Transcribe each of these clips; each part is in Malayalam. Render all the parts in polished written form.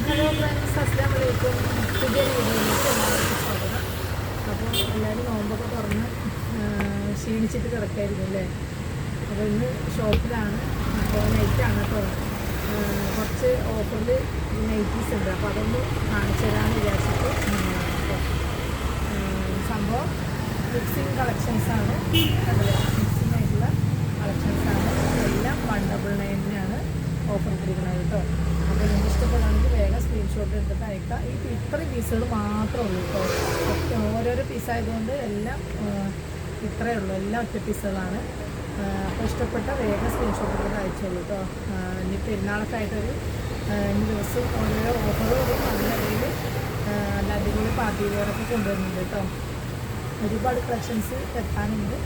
ഹലോ ഫ്രണ്ട്സ്, അസ്സലാമു അലൈക്കും. പുതിയ വീഡിയോയിലേക്ക് എല്ലാവർക്കും സ്വാഗതം. അപ്പോൾ എല്ലാവരും നോമ്പൊക്കെ തുറന്ന് ക്ഷീണിച്ചിട്ട് കിടക്കായിരുന്നു അല്ലേ? അപ്പോൾ ഇന്ന് ഷോപ്പിലാണ്. അപ്പോൾ നൈറ്റാണ് കേട്ടോ. കുറച്ച് ഓഫറിൽ നൈറ്റീസ് ഉണ്ട്. അപ്പോൾ അതൊന്ന് കാണിച്ചു തരാമെന്ന് വിചാരിച്ചിട്ട് കേട്ടോ. സംഭവം മിക്സിങ് കളക്ഷൻസാണ്. അതെ, മിക്സിങ് ആയിട്ടുള്ള കളക്ഷൻസാണ്. എല്ലാം 199 ഓഫർ ഇട്ടിരിക്കുന്നത് കേട്ടോ. അപ്പോൾ നിങ്ങൾക്ക് ഇഷ്ടപ്പെടുകയാണെങ്കിൽ വേഗം സ്ക്രീൻഷോട്ട് എടുത്തിട്ട് അയക്കാം. ഇത്രയും പീസുകൾ മാത്രമേ ഉള്ളൂ കേട്ടോ. ഓരോരോ പീസായതുകൊണ്ട് എല്ലാം ഇത്രയേ ഉള്ളൂ. എല്ലാം ഒറ്റ പീസുകളാണ്. അപ്പോൾ ഇഷ്ടപ്പെട്ട വേഗം സ്ക്രീൻഷോട്ട് എടുത്തിട്ട് അയച്ചോളൂ കേട്ടോ. ഇനി പെരുന്നാളൊക്കെ ആയിട്ടൊരു ഇനി ദിവസം ഓരോരോ ഓഫറുകളും അതിനിടയിൽ നല്ല അടിപൊളി പാർട്ടി വെയറൊക്കെ കൊണ്ടുവരുന്നുണ്ട് കേട്ടോ. ഒരുപാട് കളക്ഷൻസ് എത്താനുണ്ട്.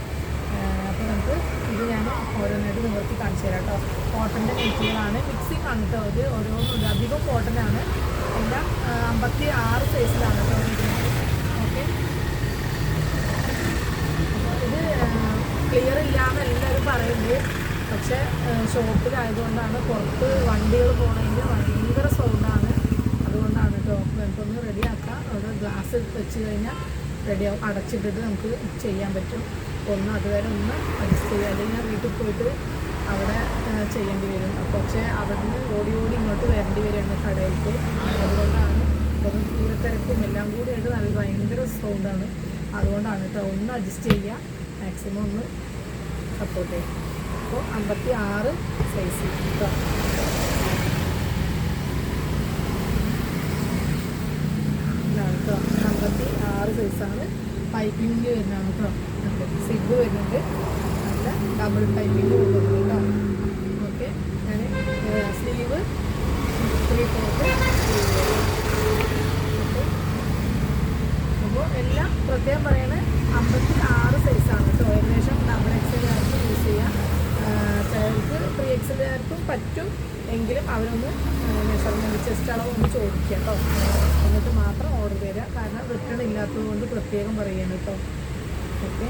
അപ്പോൾ നമുക്ക് ഇത് ഞാൻ ഓരോന്നായിട്ട് നിവർത്തി കാണിച്ചു തരാം കേട്ടോ. കോട്ടൻ്റെ നെറ്റുകളാണ്, മിക്സിങ് ആണ് കേട്ടോ. ഇത് ഓരോന്നും അധികം കോട്ടനാണ്. എല്ലാം 56 സൈസിലാണ് കേട്ടോ വരുന്നത്. ഓക്കെ, ഇത് ക്ലിയർ ഇല്ലാന്ന് എല്ലാവരും പറയുന്നത്. പക്ഷേ ഷോപ്പിലായതുകൊണ്ടാണ്. പുറത്ത് വണ്ടികൾ പോകണമെങ്കിൽ ഭയങ്കര സൗണ്ടാണ്. അതുകൊണ്ടാണ് കേട്ടോ. നമുക്കൊന്ന് റെഡിയാക്കാം. അവിടെ ഗ്ലാസ് വെച്ച് കഴിഞ്ഞാൽ റെഡിയാവും. അടച്ചിട്ടിട്ട് നമുക്ക് ചെയ്യാൻ പറ്റും. അതുവരെ ഒന്ന് അഡ്ജസ്റ്റ് ചെയ്യുക. അല്ലെങ്കിൽ ഞാൻ വീട്ടിൽ പോയിട്ട് അവിടെ ചെയ്യേണ്ടി വരും. പക്ഷേ അവിടെ നിന്ന് ഓടി ഇങ്ങോട്ട് വരേണ്ടി വരുന്നുണ്ട് കടയിലേക്ക്. അതുകൊണ്ടാണ് ദൂരത്തിരക്കും എല്ലാം കൂടി ആയിട്ട് നല്ല ഭയങ്കര സൗണ്ടാണ്. അതുകൊണ്ടാണ് കേട്ടോ. ഒന്ന് അഡ്ജസ്റ്റ് ചെയ്യുക, മാക്സിമം ഒന്ന് സപ്പോർട്ട് ചെയ്യുക. അപ്പോൾ 56 സൈസ് കേട്ടോ. ഇതാണ് കേട്ടോ, 56 സൈസാണ്. പൈപ്പിംഗ് വരുന്നതാണ് കേട്ടോ. സിബ് വരുന്നുണ്ട്. നല്ല ഡബിൾ പൈപ്പിംഗ് കൊണ്ടുവരുന്നത് കേട്ടോ. ഓക്കെ, ഞാൻ സ്ലീവ് 3/4 സ്ലീവ്. ഓക്കെ, അപ്പോൾ എല്ലാം പ്രത്യേകം പറയണത് 56 സൈസാണ് കേട്ടോ. ഏകദേശം ഡബിൾ എക്സലുകാർക്കും യൂസ് ചെയ്യാം. ചിലർക്ക് 3XLകാർക്കും പറ്റും. എങ്കിലും അവരൊന്ന് മെഷർമെൻറ്റ് ചെസ്റ്റ് അളവ് ഒന്ന് ചോദിക്കുക കേട്ടോ. എന്നിട്ട് മാത്രം ഓർഡർ തരിക. കാരണം റിട്ടേൺ ഇല്ലാത്തത് കൊണ്ട് പ്രത്യേകം പറയുകയാണ് കേട്ടോ. ഓക്കെ,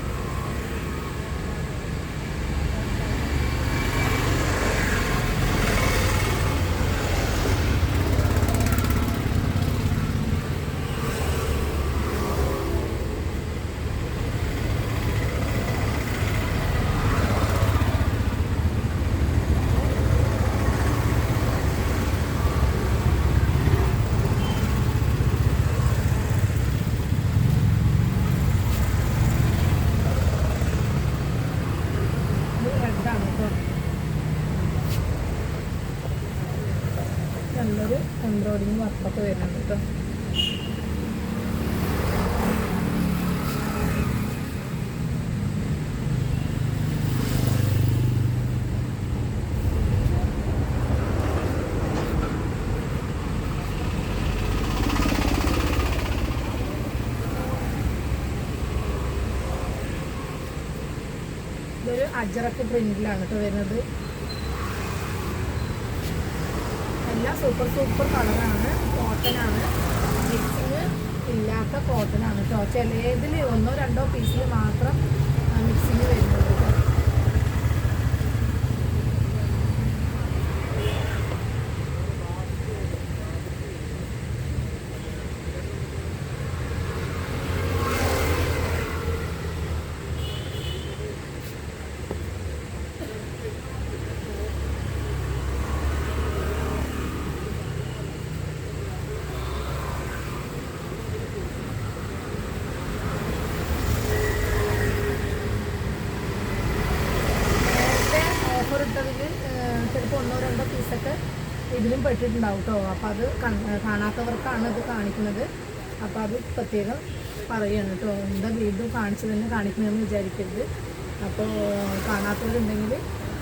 നല്ലൊരു എംബ്രോയിഡിങ് വർക്കൊക്കെ വരുന്നുണ്ട് കേട്ടോ. ഇതൊരു അജറക്ക് പ്രിന്റിലാണ് കേട്ടോ വരുന്നത്. എല്ലാം സൂപ്പർ കളറാണ്. കോട്ടനാണ്. മിക്സിങ് ഇല്ലാത്ത കോട്ടനാണ് കേട്ടോ. ചിലതിൽ 1-2 പീസിൽ മാത്രം മിക്സിങ് വരുന്നുണ്ട് കേട്ടോ. ചിലപ്പോൾ 1-2 പീസൊക്കെ ഇതിലും പെട്ടിട്ടുണ്ടാവും കേട്ടോ. അപ്പോൾ അത് കാണാത്തവർക്കാണ് ഇത് കാണിക്കുന്നത്. അപ്പോൾ അത് പ്രത്യേകം പറയുകയാണ് കേട്ടോ. എന്താ വീണ്ടും കാണിച്ചു തന്നെ കാണിക്കുന്നതെന്ന് വിചാരിക്കരുത്. അപ്പോൾ കാണാത്തവരുണ്ടെങ്കിൽ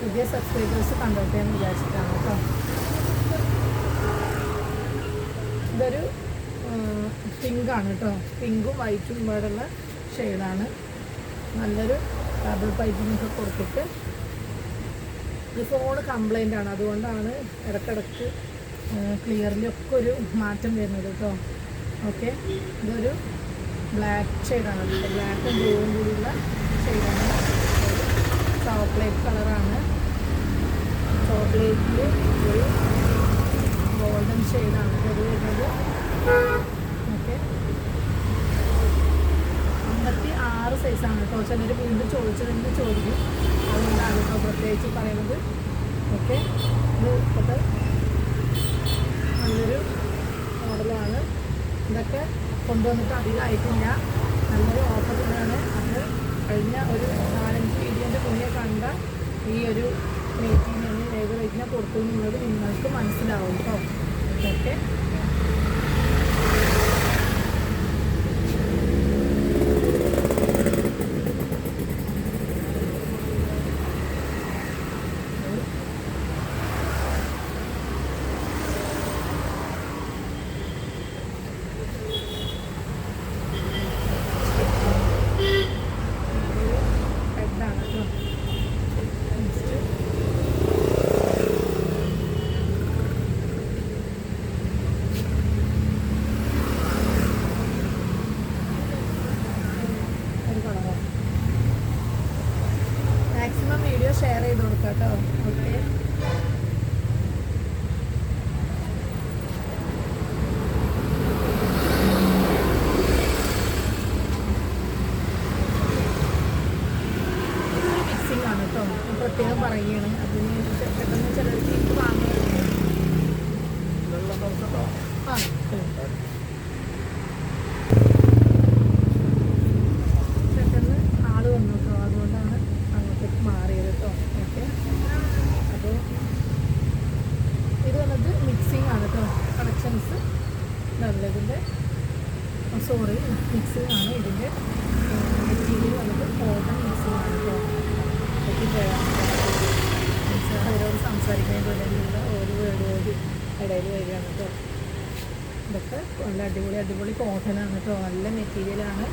പുതിയ സബ്സ്ക്രൈബേഴ്സ് കണ്ടോട്ടെ എന്ന് വിചാരിച്ചിട്ടാണ് കേട്ടോ. ഇതൊരു പിങ്കാണ് കേട്ടോ. പിങ്കും വൈറ്റും ഇവിടെയുള്ള ഷെയ്ഡാണ്. നല്ലൊരു ഡബിൾ പൈപ്പിങ്ങൊക്കെ കൊടുത്തിട്ട്. ഈ ഫോൺ കംപ്ലൈൻ്റ് ആണ്. അതുകൊണ്ടാണ് ഇടയ്ക്കിടയ്ക്ക് ക്ലിയറിലൊക്കെ ഒരു മാറ്റം വരുന്നത് കേട്ടോ. ഓക്കെ, ഇതൊരു ബ്ലാക്ക് ഷെയ്ഡാണ്. ബ്ലാക്കും ബ്ലൂവും കൂടിയുള്ള ഷെയ്ഡാണ്. ചോക്ലേറ്റ് കളറാണ്. ചോക്ലേറ്റിൽ ഒരു ഗോൾഡൻ ഷെയ്ഡാണ് ഇത് വരുന്നത്. ചിലർ വീണ്ടും ചോദിച്ചതെന്ന് ചോദിക്കും. അതുകൊണ്ടാണ് ഇപ്പോൾ പ്രത്യേകിച്ച് പറയുന്നത്. ഓക്കെ, ഇത് ഇപ്പോഴത്തെ നല്ലൊരു മോഡലാണ്. ഇതൊക്കെ കൊണ്ടുവന്നിട്ട് അധികമായിട്ടില്ല, നല്ലൊരു ഓഫറിലാണ്. അത് കഴിഞ്ഞ ഒരു 4-5 വീഡിയോൻ്റെ മുന്നേ കണ്ട ഈ ഒരു നൈറ്റിന് ഏത് റേറ്റിനെ കൊടുത്തു എന്നുള്ളത് നിങ്ങൾക്ക് മനസ്സിലാവും കേട്ടോ. ഓക്കെ, മാക്സിമം വീഡിയോ ഷെയർ ചെയ്ത് കൊടുക്കാം കേട്ടോ. ഓക്കെ, മിക്സിംഗ് ആണ് കേട്ടോ, പ്രത്യേകം പറയുകയാണ്. അതിന് പെട്ടെന്ന് ചിലർക്ക് ഇത് വാങ്ങുന്നത് പെട്ടെന്ന് ആള് വന്നു കേട്ടോ, അതുകൊണ്ടാണ് അങ്ങോട്ടേക്ക് മാറിയത് കേട്ടോ. ഓക്കെ, അപ്പോൾ ഇത് വന്നത് മിക്സിംഗ് ആണ് കേട്ടോ. കളക്ഷൻസ് നല്ലതിൻ്റെ സോറി മിക്സിംഗ് ആണ്. ഇതിൻ്റെ മെറ്റീരിയൽ വന്നത് കോട്ടൺ മിക്സിംഗ് ആണ് കേട്ടോ. അവരോട് സംസാരിക്കുന്നതിൻ്റെ ഒരു വേർഡ് ഇടയിൽ വരികയാണ് കേട്ടോ. ഇതൊക്കെ നല്ല അടിപൊളി കോട്ടനാണ് കേട്ടോ. നല്ല മെറ്റീരിയലാണ്.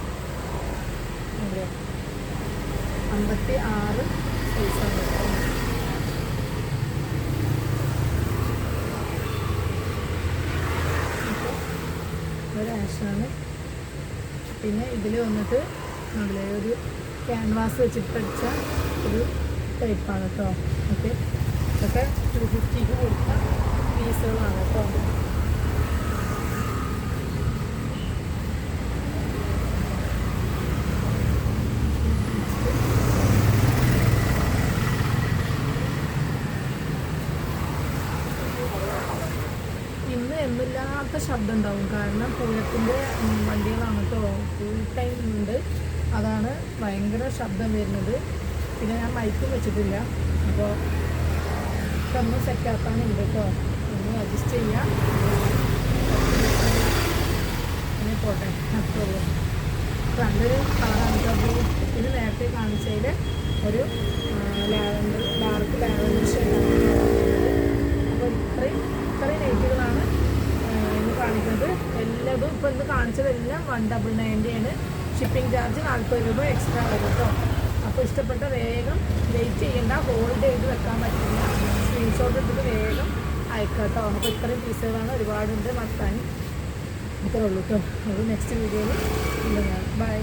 56 സൈസാണ് കേട്ടോ. ഒരു ആഷാണ്. പിന്നെ ഇതിൽ വന്നിട്ട് നമ്മുടെ ഒരു ക്യാൻവാസ് വെച്ചിട്ട് അടിച്ച ഒരു ടൈപ്പാണ് കേട്ടോ. ഓക്കെ, ഇതൊക്കെ 250 കൊടുത്ത പീസുകളാണ് കേട്ടോ. ഇന്ന് എന്നില്ലാത്ത ശബ്ദം ഉണ്ടാവും, കാരണം പൂരത്തിൻ്റെ വണ്ടികളാണ് കേട്ടോ. ഫുൾ ടൈം ഉണ്ട്, അതാണ് ഭയങ്കര ശബ്ദം വരുന്നത്. പിന്നെ ഞാൻ മൈക്കും വെച്ചിട്ടില്ല, അപ്പോൾ ഒന്ന് സെറ്റാക്കാനുണ്ട് കേട്ടോ. ഒന്ന് അഡ്ജസ്റ്റ് ചെയ്യാം. അങ്ങനെ പോട്ടെ, അത്രയുള്ളൂ. നല്ലൊരു കളറാണ് കേട്ടോ. ഇത് നേരത്തെ കാണിച്ചതിൽ ഒരു ലാവൻഡർ, ഡാർക്ക് ലാവൻഡർ ഷെയ്ഡാണ്. അപ്പോൾ ഇത്രയും നൈറ്റുകളാണ് ഇന്ന് കാണിക്കുന്നത്. എല്ലാതും ഇപ്പോൾ ഇന്ന് കാണിച്ചതെല്ലാം 199 ഷിപ്പിംഗ് ചാർജ് 40 രൂപ എക്സ്ട്രാ വരും കേട്ടോ. അപ്പോൾ ഇഷ്ടപ്പെട്ട വേഗം വെയിറ്റ് ചെയ്യേണ്ട, ഹോൾഡ് ചെയ്ത് വെക്കാൻ പറ്റില്ല, സ്ക്രീൻഷോട്ട് എടുത്തിട്ട് വേഗം അയക്കാം കേട്ടോ. അപ്പോൾ ഇത്രയും പീസുകളാണ്, ഒരുപാടുണ്ട് മറക്കാൻ. ഇത്രേ ഉള്ളൂ കേട്ടോ. അത് നെക്സ്റ്റ് വീഡിയോയിൽ ഇല്ല. ബൈ.